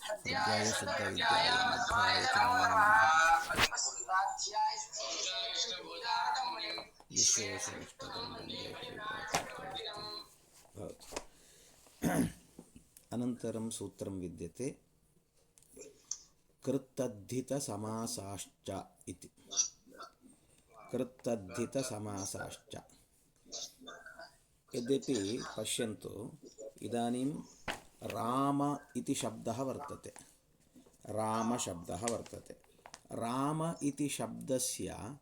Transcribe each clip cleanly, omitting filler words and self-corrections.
अध्याय शुद्ध विद्यायाम् अध्याय च नमः विश्वेशमिष्टकं वन्दे हरिपादप्रवृत्तिम् अनन्तरं सूत्रं विद्यते कृत्तद्धितसमासाश्च इति। कृत्तद्धितसमासाश्च यद्यपि पश्यन्तु इदानीं राम इति शब्दः वर्तते। रामशब्दः वर्तते। राम इति शब्दस्य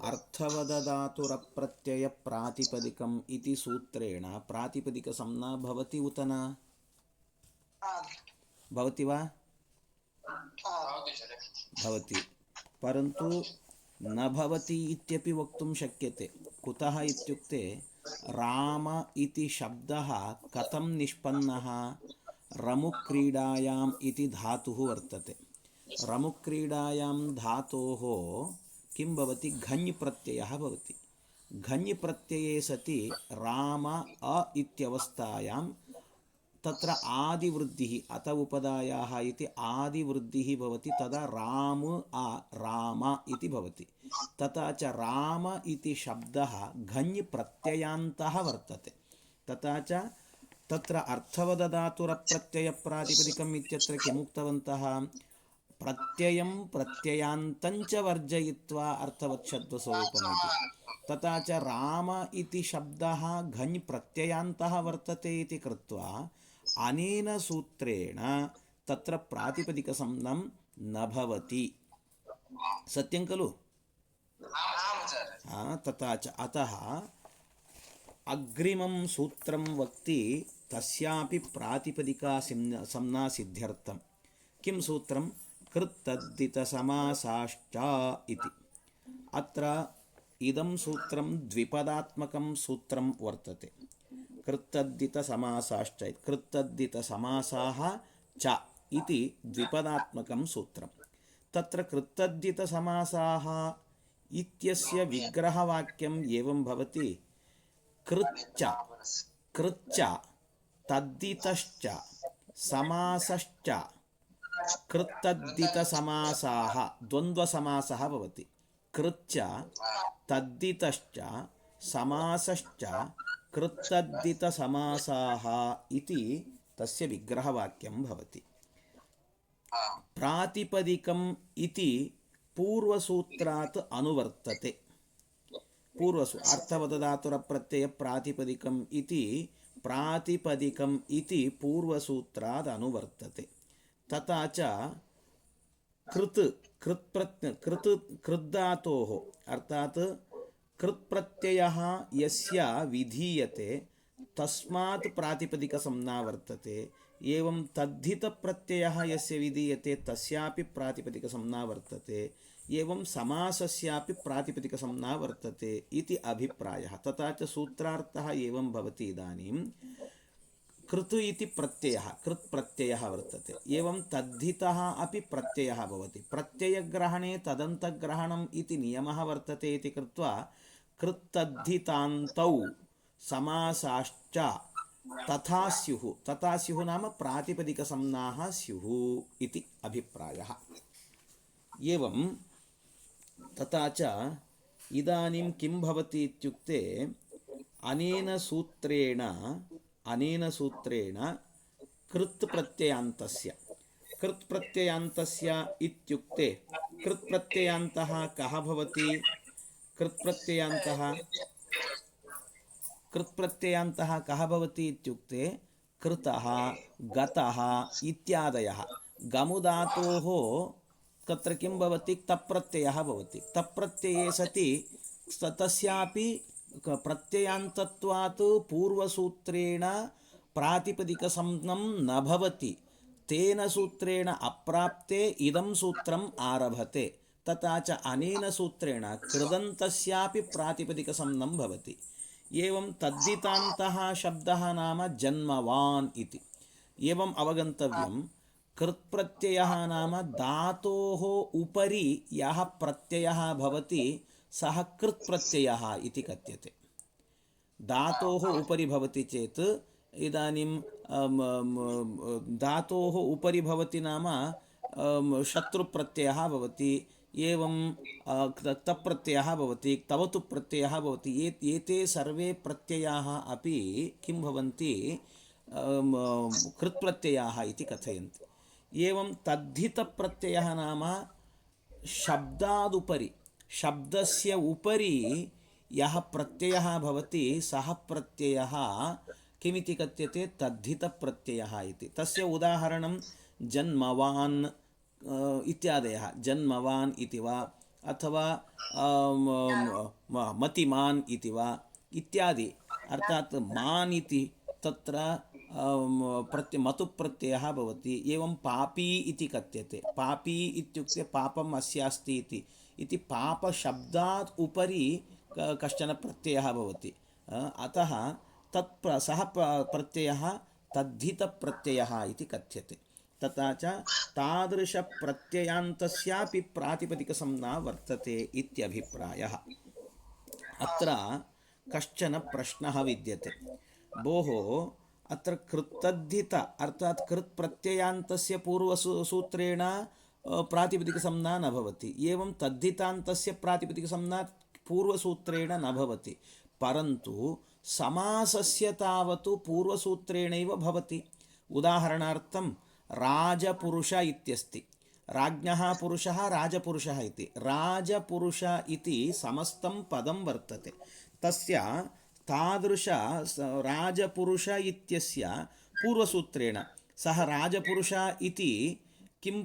अर्थवदधातुरप्रत्ययप्रातिपदिकम् इति सूत्रेण प्रातिपदिकसंज्ञा भवति उत न भवति वा? भवति, परन्तु न भवति इत्यपि वक्तुं शक्यते। कुतः इत्युक्ते राम इति शब्दः कथं निष्पन्नः? रमुक्रीडायाम् इति धातुः वर्तते। रमुक्रीडायां धातोः किं भवति? घञ् प्रत्ययः भवति। घञ् प्रत्यये सति राम अ इत्यवस्थायां तत्र आदिवृद्धिः अत उपदायाः इति आदिवृद्धिः भवति। तदा राम आ राम इति भवति। तथा च राम इति शब्दः घञ् प्रत्ययान्तः वर्तते। तथा च तत्र अर्थवदधातुरप्रत्ययप्रातिपदिकम् इत्यत्र किमुक्तवन्तः? प्रत्ययं प्रत्ययान्तञ्च वर्जयित्वा अर्थवत्षत्वस्वरूपम् इति। तथा च राम इति शब्दः घञ् प्रत्ययान्तः वर्तते इति कृत्वा अनेन सूत्रेण तत्र प्रातिपदिकसंज्ञं न भवति। सत्यं खलु? तथा च अतः अग्रिमं सूत्रं वक्ति तस्यापि प्रातिपदिका संज्ञा सिद्ध्यर्थं किं सूत्रं? कृत्तद्धितसमासाश्च इति। अत्र इदं सूत्रं द्विपदात्मकं सूत्रं वर्तते। कृत्तद्धितसमासाश्च, कृत्तद्धितसमासाः च इति द्विपदात्मकं सूत्रं। तत्र कृत्तद्धितसमासाः इत्यस्य विग्रहवाक्यम् एवं भवति। कृच्च कृच्च तद्धितश्च समासश्च कृत्तद्धितसमासाः द्वन्द्वसमासः भवति। कृच्च तद्धितश्च समासश्च कृत्तद्धितसमासाः इति तस्य विग्रहवाक्यं भवति। प्रातिपदिकम् इति पूर्वसूत्रात् अनुवर्तते। अर्थवदधातुरप्रत्ययप्रातिपदिकम् इति प्रातिपदिकम् इति पूर्वसूत्रात् अनुवर्तते। तथा च कृद्धातोः अर्थात् कृत्प्रत्ययः यस्य विधीयते तस्मात् प्रातिपदिकसंज्ञा वर्तते। एवं तद्धितप्रत्ययः यस्य विधीयते तस्यापि प्रातिपदिकसंज्ञा वर्तते। एवं समासस्यापि प्रातिपदिकसंज्ञा वर्तते इति अभिप्रायः। तथा च सूत्रार्थः एवं भवति। इदानीं कृतु इति प्रत्ययः कृत्प्रत्ययः वर्तते। एवं तद्धितः अपि प्रत्ययः भवति। प्रत्ययग्रहणे तदन्तग्रहणम् इति नियमः वर्तते इति कृत्वा कृत्तद्धितान्तौ समासाश्च तथा स्युः। तथा स्युः नाम प्रातिपदिकसंज्ञाः स्युः इति अभिप्रायः। एवं तथा च इदानीं किं भवति इत्युक्ते अनेन सूत्रेण कृत्प्रत्ययान्तस्य इत्युक्ते कृत्प्रत्ययान्तः कः भवति? कृत्प्रत्ययान्तः कः भवति इत्युक्ते कृतः गतः इत्यादयः। गमुधातोः तत्र किं भवति? तप्रत्ययः भवति। तप्रत्यये सति तस्यापि प्रत्ययान्तत्वात् पूर्वसूत्रेण प्रातिपदिकसंज्ञं न भवति। तेन सूत्रेण अप्राप्ते इदं सूत्रम् आरभते। तथा च अनेन सूत्रेण कृदन्तस्यापि प्रातिपदिकसंज्ञं भवति। एवं तद्धितान्तः शब्दः नाम जन्मवान् इति। एवम् अवगन्तव्यं कृत्प्रत्ययः नाम धातोः उपरि यः प्रत्ययः भवति सः कृत्प्रत्ययः इति कथ्यते। धातोः उपरि भवति चेत् इदानीं धातोः उपरि भवति नाम शत्रुप्रत्ययः भवति, एवं तप्रत्ययः भवति, तवतु प्रत्ययः भवति। एते सर्वे प्रत्ययाः अपि किं भवन्ति, कृत्प्रत्ययाः इति कथयन्ति। एवं तद्धितप्रत्ययः नाम शब्दादुपरि, शब्दस्य उपरि यः प्रत्ययः भवति सः प्रत्ययः किमिति कथ्यते, तद्धितप्रत्ययः इति। तस्य उदाहरणं जन्मवान् इत्यादयः, जन्मवान् इति वा अथवा मतिमान् इति वा इत्यादि। अर्थात् मान् इति तत्र मतु प्रत्ययः भवति। एवं पापी इति कथ्यते, पापी इत्युक्ते पापम् अस्यास्ति इति पापशब्दात् उपरि कश्चन प्रत्ययः भवति। अतः सः प्रत्ययः तद्धितप्रत्ययः इति कथ्यते। तथा च तादृशप्रत्ययान्तस्यापि प्रातिपदिकसंज्ञा वर्तते इत्यभिप्रायः। अत्र कश्चन प्रश्नः विद्यते। भोः, अत्र कृत्तद्धित अर्थात् कृत्प्रत्ययान्तस्य पूर्वसूत्रेण प्रातिपदिकसंज्ञा न भवति, एवं तद्धितान्तस्य प्रातिपदिकसंज्ञा पूर्वसूत्रेण न भवति, परन्तु समासस्य तावत् पूर्वसूत्रेणैव भवति। उदाहरणार्थं राजपुरुष इत्यस्ति, राज्ञः पुरुषः राजपुरुषः इति। राजपुरुष इति समस्तं पदं वर्तते, तस्य तादृश राजपुरुष इत्यस्य पूर्वसूत्रेण सः राजपुरुष इति किं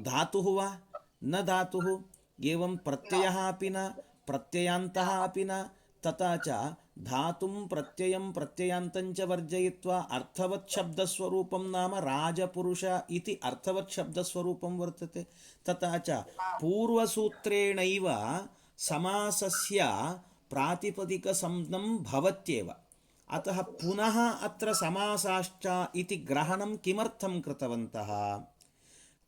धातुः वा न धातुः, एवं प्रत्ययः अपि न, प्रत्ययान्तः अपि न, तथा च धातुं प्रत्ययं प्रत्ययान्तं च वर्जयित्वा अर्थवत् शब्दस्वरूपं नाम राजपुरुष इति अर्थवत् शब्दस्वरूपं वर्तते। तथा च पूर्वसूत्रेणैव समासस्य प्रातिपदिकसंज्ञं भवत्येव। अतः पुनः अत्र समासाश्च इति ग्रहणं किमर्थं कृतवन्तः?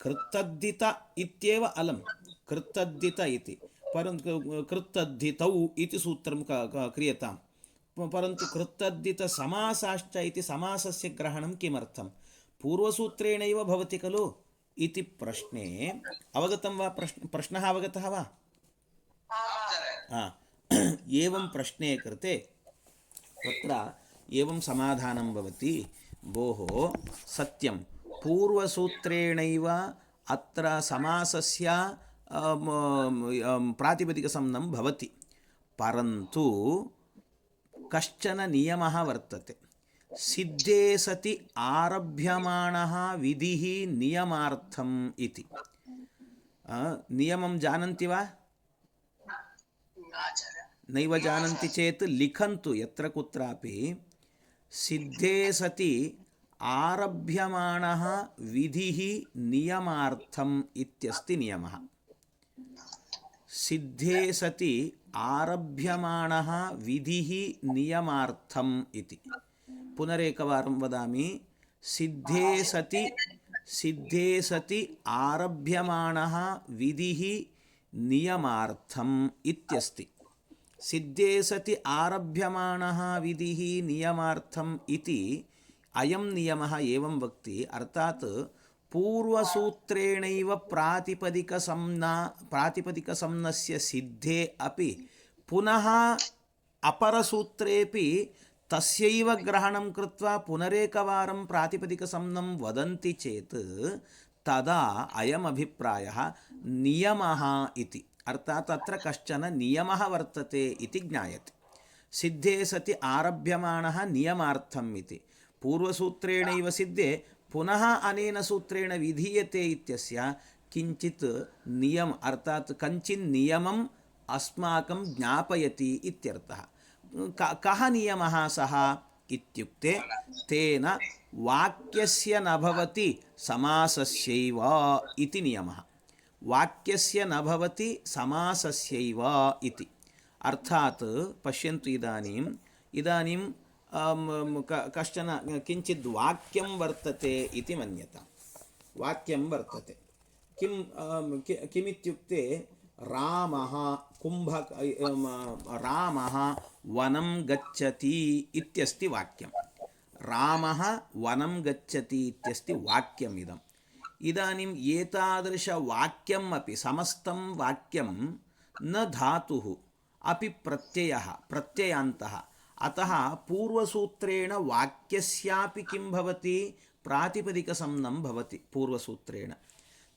कृत्तद्धित इत्येव अलम्, कृत्तद्धित इति, परन्तु कृत्तद्धितौ इति सूत्रं क्रियताम्, परन्तु कृत्तद्धितसमासाश्च इति समासस्य ग्रहणं किमर्थं? पूर्वसूत्रेणैव भवति खलु इति प्रश्ने अवगतं वा? प्रश्नः अवगतः वा? एवं प्रश्ने कृते तत्र एवं समाधानं भवति। भोः, सत्यं पूर्वसूत्रेणैव अत्र समासस्य प्रातिपदिकसंज्ञं भवति, परन्तु कश्चन नियमः वर्तते। सिद्धे सति आरभ्यमाणः विधिः नियमार्थम् इति। नियमं जानन्ति वा? नैव जानन्ति चेत् लिखन्तु यत्र कुत्रापि। सिद्धे सति आरभ्यमाणः विधिः नियमार्थम् इत्यस्ति नियमः। सिद्धे सति आरभ्यमाणः विधिः नियमार्थम् इति। पुनरेकवारं वदामि। सिद्धे सति आरभ्यमाणः विधिः नियमार्थम् इत्यस्ति। सिद्धे सति आरभ्यमाणः विधिः नियमार्थम् इति अयं नियमः एवं वक्ति, अर्थात् पूर्वसूत्रेणैव प्रातिपदिकसंज्ञस्य सिद्धे अपि पुनः अपरसूत्रेपि तस्यैव ग्रहणं कृत्वा पुनरेकवारं प्रातिपदिकसंज्ञं वदन्ति चेत् तदा अयम् अभिप्रायः नियमः इति। अर्थात् अत्र कश्चन नियमः वर्तते इति ज्ञायते। सिद्धे सति आरभ्यमाणः नियमार्थम् इति। पूर्वसूत्रेणैव सिद्धे पुनः अनेन सूत्रेण विधीयते इत्यस्य किञ्चित् नियम अर्थात् कञ्चिन् नियमम् अस्माकं ज्ञापयति इत्यर्थः। कः नियमः सः इत्युक्ते तेन वाक्यस्य न भवति समासस्यैव इति नियमः। वाक्यस्य न भवति समासस्यैव इति। अर्थात् पश्यन्तु, इदानीं कश्चन किञ्चित् वाक्यं वर्तते इति मन्यताम्। वाक्यं वर्तते किमित्युक्ते रामः वनं गच्छति इत्यस्ति वाक्यं। रामः वनं गच्छति इत्यस्ति वाक्यम् इदम्। इदानीम् एतादृशवाक्यम् अपि समस्तं वाक्यं न धातुः अपि प्रत्ययः प्रत्ययान्तः, अतः पूर्वसूत्रेण वाक्यस्यापि किं भवति, प्रातिपदिकसंज्ञं भवति पूर्वसूत्रेण।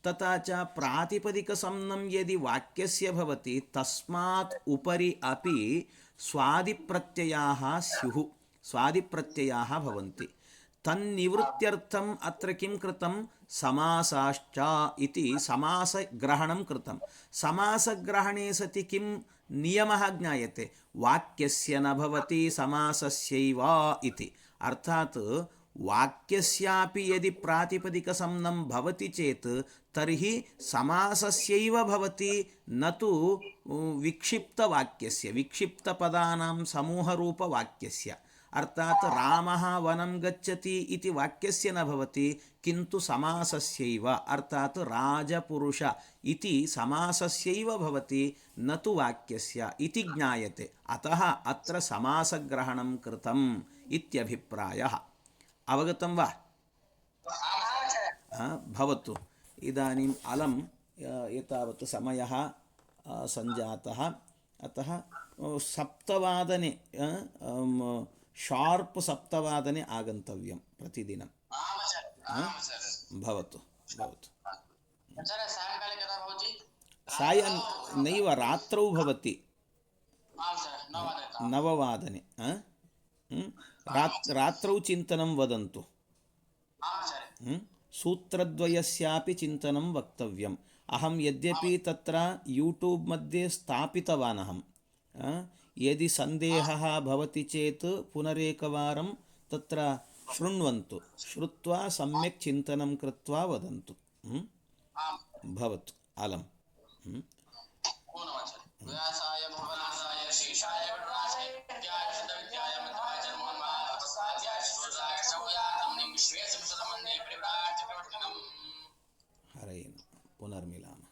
तथा च प्रातिपदिकसंज्ञं यदि वाक्यस्य भवति तस्मात् उपरि अपि स्वादिप्रत्ययाः स्युः, स्वादिप्रत्ययाः भवन्ति। तन्निवृत्त्यर्थम् अत्र किं कृतं, समासाश्च इति समासग्रहणं कृतं। समासग्रहणे सति किं नियमः ज्ञायते, वाक्यस्य न भवति समासस्यैव इति। अर्थात् वाक्यस्यापि यदि प्रातिपदिकसंज्ञं भवति चेत् तर्हि समासस्यैव भवति, न तु विक्षिप्तवाक्यस्य, विक्षिप्तपदानां समूहरूपवाक्यस्य। अर्थात् रामः वनं गच्छति इति वाक्यस्य न भवति, किन्तु समासस्यैव, अर्थात् राजपुरुष इति समासस्यैव भवति, न तु वाक्यस्य इति ज्ञायते। अतः अत्र समासग्रहणं कृतम् इत्यभिप्रायः। अवगतं वा? भवतु। इदानीम् अलम् एतावत् समयः सञ्जातः, अतः सप्तवादने शार्प् सप्तवादने आगन्तव्यं प्रतिदिनं। भवतु भवतु। सायं नैव, रात्रौ भवति, 9 रात्रौ चिन्तनं वदन्तु। सूत्रद्वयस्यापि चिन्तनं वक्तव्यम्। अहं यद्यपि तत्र यूट्यूब् मध्ये स्थापितवान् अहं, यदि सन्देहः भवति चेत् पुनरेकवारं तत्र शृण्वन्तु, श्रुत्वा सम्यक् चिन्तनं कृत्वा वदन्तु। भवतु अलम्। हरे पुनर्मिलामः।